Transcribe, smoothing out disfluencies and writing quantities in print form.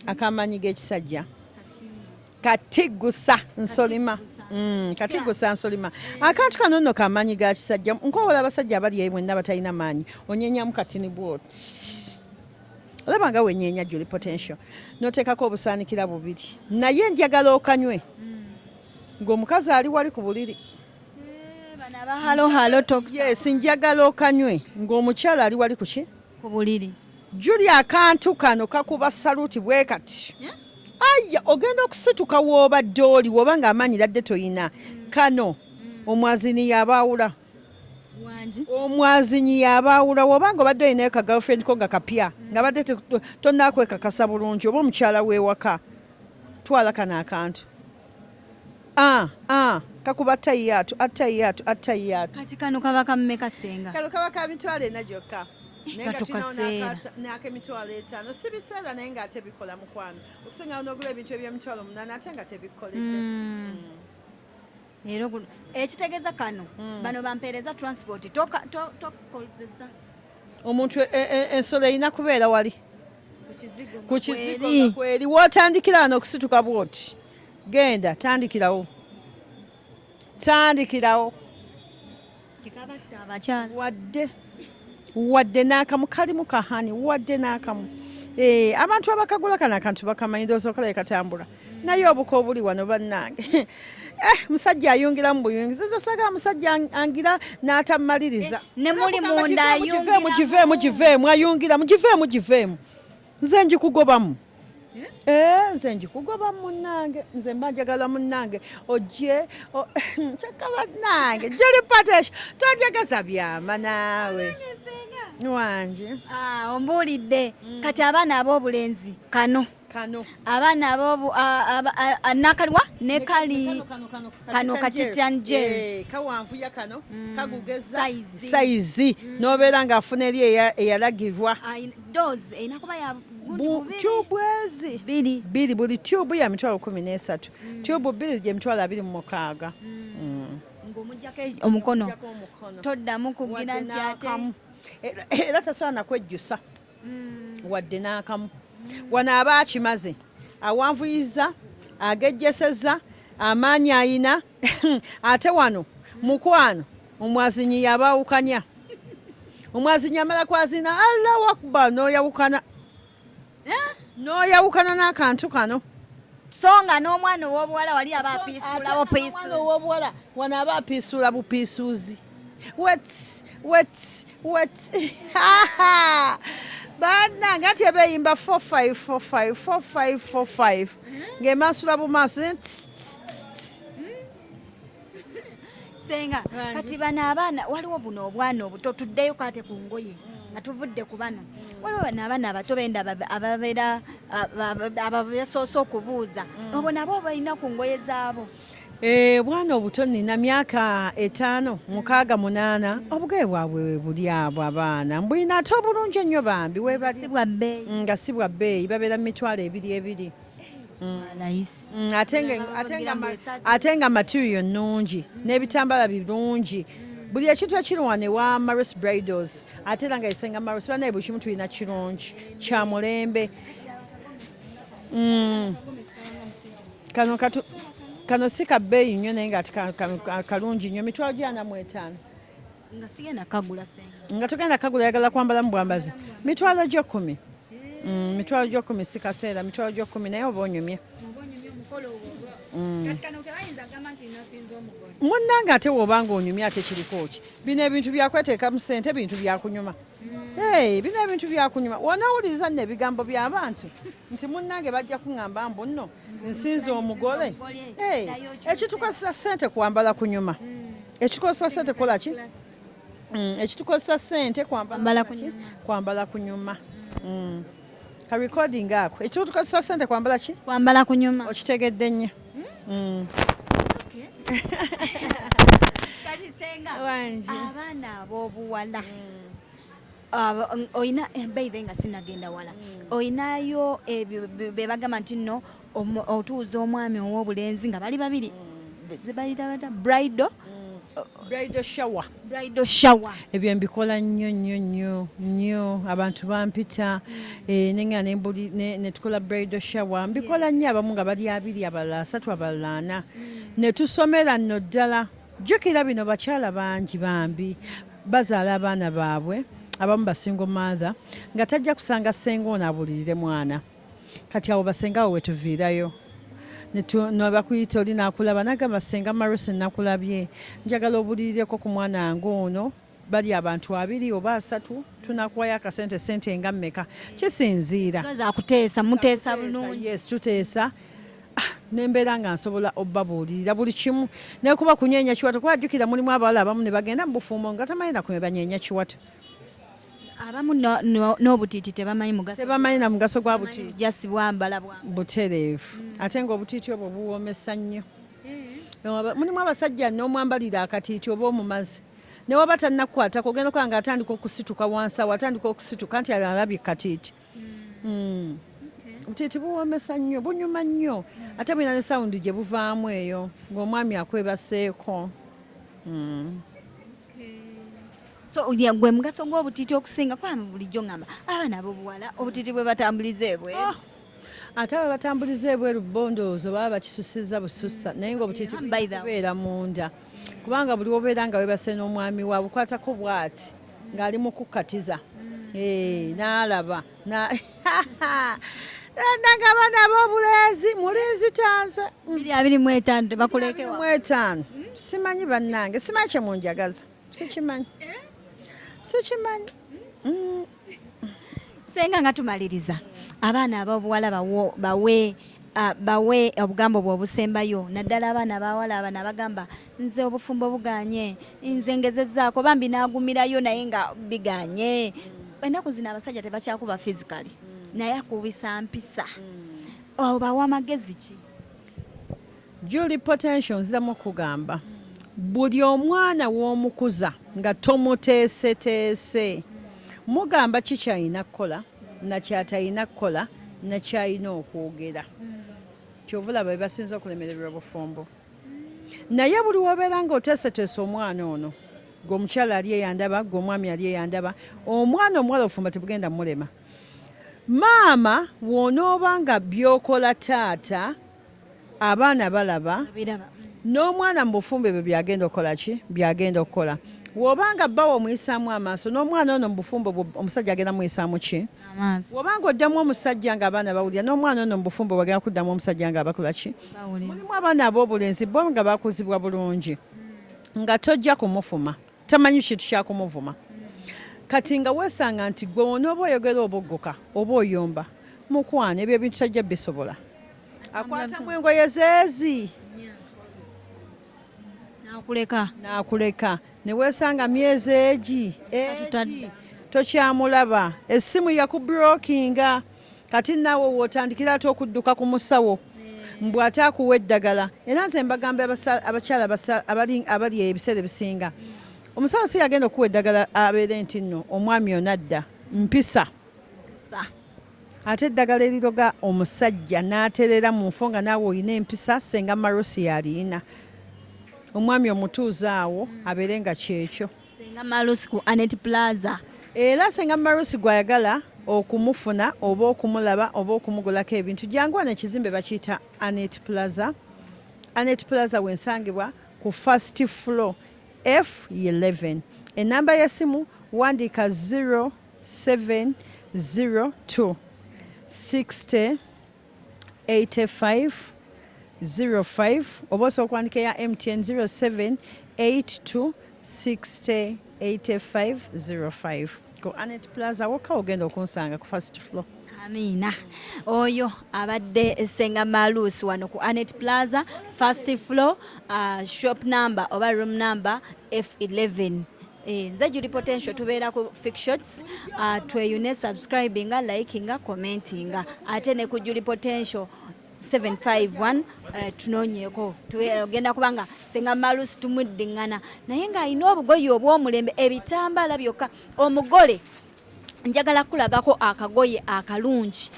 akamanyi g'ekisajja Katigusa Nsolima. Katigusa Nsolima. Akantu kano nno kamanyi ga kisajja. Nkowola abasajja abali eyo mwenna batalina maanyi. Onyenyamu katini bwoti. Olaba nga wenyenya Julie Potential. N'oteekako obusaanikira bubiri. Naye njagala okanywe. Ng'omukazi ali wali ku buliri. Yes, njagala okanywe. Ng'omukyala ali wali ku ki? Ku buliri. Julie akantu kano kakuba saluti bwe kati. Aya ogenda okusituka w'obadde oli woba ng'amaanyi ladde toyina. Kano omwazini yabaawula. Omwazinyi yabaawula woba ng'obadde olinayo ka girlfriend ko nga kapya nga badde tonnakwekakasa bulungi oba omukyala w'ewaka. Twala kano akantu. Kakuba attayiyaatu. Kati kano kaba kammeka Senga? Kano kaba ka mitwalo ena gyokka. Katukaseera. N'akemitwalo 5 si biseera naye ng'ate bikola mukwano. Okusinga n'ogula ebintu eby'emitwalo 8 ate nga tebikoledde. Leero ekitegeeza kano bano bampeereza transport tokozesa. Omuntu ensolo erina kubeera wali ku kizigo kweri w'otandikira wano okusituka bw'oti. Genda tandikirawo. Wadde n'akamu kalimu kahani wadde n'akamu. Abantu abakagula kano akantu bakamanyi ndowooza okala katambula naye obuko obuli wano bannange. Musajja ayungira mu buyungizi zasaga musajja angira n'atamaliriza. Ne muli munda ayungira. Mugiveemu ayungira mugiveemu. Nze njikugobamu. Nze njikugoba munnange. Nze mba njagala munnange. Ojje kyakaba nange. Julie Potential tonjagaza byama naawe. Wanje. Ombuulidde. Kati abaana ab'obulenzi kano. Abaana ab'obu nakalwa ne kali kano katitanje. Kawanvuya kano kagugeza saizi n'obeera ng'afuna eri eyalagirwa. Doze enakuba ya tubwezi biri buli tubu ya mitwalo 13. Tubu biri gye mitwalo 26. Ng'omujjako omukono toddamu kugira nti ate era tasobola nakwejjusa wadde n'akamu. Wano aba akimaze awanvuyiza agejjeseza amaanyi ayina ate wano mukwano omwazinyi yabaawukanya. Omwazinyi amala kwazina Allahu Akbar n'oyawukana n'akantu kano. So nga n'omwana ow'obuwala wali aba apiisuulawo piisuuzi. Omwana ow'obuwala wano aba apiisuula bupiisuuzi. Wet. Bannange ati ebeeyimba 4545 ng'emansula bumaaso. Senga kati bano abaana waliwo buno obwana obuto tuddeyo kate ku ngoye nga tuvudde ku bano. Waliwo bano abaana abato benda ababeera abasoose okubuuza obwo nabo balina ku ngoye zaabo. Bwana obuto nina myaka 5, 6, 8. Obugaye bwabwe buli abo abaana mbulina ate obulungi ennyo bambi webali nga si bwa bbeeyi babeera mu mitwalo 2. Ate nga material nnungi n'ebitambala birungi. Buli ekintu ekiri wano ewa Maris Bridals ate era nga esenga Maris banaye buli kimu tulina kirungi kya mulembe. Kano si ka bbeeyi nnyo naye nga kalungi nnyo mitwalo 45. Nga sigenda kagula Senga. Nga togenda kagula yagala kwambala mu bwambazi mitwalo 10. Mitwalo 10 si kaseera mitwalo 10 naye oba onyumye. Munnange ate w'obanga onyumye ate kiriko ki? Bino ebintu byakweteeka mu ssente bintu byakunyuma. Bino ebintu byakunyuma. Wanaawuliriza nno ebigambo by'abantu nti munnange bajja kuŋŋamba mbu nno nsinze omugole. Ekitukozesa ssente kwambala kunyuma. Ekitukozesa ssente kola ki? Ekitukozesa ssente kwambala kunyuma. Ka recording ako. Ekitukozesa ssente kwambala ki? Kwambala kunyuma. Okitegedde nnyo. Kati Senga abaana ab'obuwala oyina beire nga sinagenda wala oyinayo ebyo bebagamba nti nno otuuza omwami ow'obulenzi nga bali babiri zebayita bata bridal bridal shower ebyo mbikola nnyo abantu bampita nenga ne tukola bridal shower mbikola nnyo abamu nga bali 2 abalala 3 abalala 4 ne tusomera nno ddala jjukira bino bakyala bangi bambi bazaala abaana baabwe abamu basingo mother nga tajja kusanga ssenga ono abulirire mwana kati awo basenga awo wetuviirayo nobakuyita oli nakulaba nagamba senga Marusi nakulabye njagala obulirireko ku mwana wange ono bali abantu 2 oba 3 tunakuwayo akasente nga mmeka kisinziira muteesa bulungi yes tuteesa nembeera nga nsobola obbabuulirira buli kimu nekuba kunyeenya kiwato kwajjukira mulimu abawala abamu ne bagenda mu bufumbo nga tamanyi nakumwe banyeenya kiwato abamu n'obutiiti tebamanyi na mugaso gwa butiiti jasi bwambala butereevu ate ng'obutiiti obwo buwoomesa nnyo mulimu abasajja n'omwambalira akatiiti oba omumazi ne waba tannakukwatako ogenda okola nga atandika okusituka wansi awo atandika okusituka nti alabye katiiti obutiiti buwoomesa nnyo bunyuma nnyo ate bulina ne sawundi gye buvaamu eyo ng'omwami akwebaseeko so gwe mugaso gw'obutiiti okusinga kwama bulijjo ngamba abaana ab'obuwala obutiiti bwe batambuliza ebweru ate aba batambuliza ebweru bondoozo baba bakisusiza bususa naye ng'obutiiti bubeera munda kubanga buli obeera nga webase n'omwami wa bukwatako bw'ati ng'ali mu kukkatiza n'alaba nagamba n'ab'obulenzi mulinzi tanze 25 tebakulekewa 25 simanyi bannange simanyi kye munjagaza sikimanyi senga nga tumaliriza abaana ab'obuwala bawe obugambo bw'obusembayo naddala abaana abawala abana bagamba nze obufumbo buganye nze ngezezzaako bambi naagumirayo naye nga biganye ennaku zino abasajja tebakyakuba physically naye akubisa mpisa obawa amagezi ki Julie potential nziramu okugamba buli omwana w'omukuza nga tomuteeseteese mugamba kikyalina kukola nakyatayina kukola nakyalina okwogera kyovulaba bebasinza okulemererwa obufumbo naye buli wobeera nga oteeseteese omwana ono gweomukyala ali eyandaba gweomwami ali eyandaba omwana omuwala obufumbo tebugenda mulema maama wonooba nga byokola taata abaana balaba n'omwana mu bufumbo ebyo byagenda okukola ki byagenda okukola wobanga bbawo omuyisaamu amaaso n'omwana ono mu bufumbo omusajja agenda muyisaamu ki wobanga oddamu omusajja nga abaana bawulira n'omwana ono mu bufumbo bagenda kuddamu omusajja nga abakola ki mulimu abaana ab'obulenzi bo nga bakuzibwa bulungi nga tojja kumufuma tamanyi kintu kyakumuvuma kati nga weesanga nti gwe onooba oyogera oboggoka oba oyomba mukwana ebyo ebintu tajja bisobola akwatamu engoye zeezi n'akuleka ne weesanga myezi egi tokyamulaba essimu yakubulookinga kati naawe wootandikira ate okudduka ku musawo mbw ate akuwa eddagala era nze mbagamba abakyala abali ebiseera ebisinga omusawo si yagenda okuwa eddagala abeere nti nno omwami onadda mpisa ate eddagala eriroga omusajja n'aterera mu nfo nga naawe olina empisa senga Marusi yalina omwami omutuuza awo abeere nga kyekyo senga Marusi ku Anet Plaza era senga Marusi gwayagala okumufuna oba okumulaba oba okumugulako ebintu jangu wana ekizimbe bakiyita Anet Plaza. Anet Plaza wensangibwa ku first floor F11 enamba y'essimu wandiika 0702 60 85 05 oba osobola okuwandika eya MTN 0782 60 85 05 ku Anet Plaza wokka ogenda okunsanga ku first floor. Amina oyo abadde senga Marusi wano ku Anet Plaza first floor shop number oba room number F11. Nze Julie Potential tubeera ku Fictions tweyune subscribinga likinga commentinga ate ne ku Julie Potential 751 tunoonyeko tugenda kubanga senga Marusi tumuddiŋŋana naye ng'alina obugoye obw'omulembe ebitambala byokka omugole njagala kulagako akagoye akalungi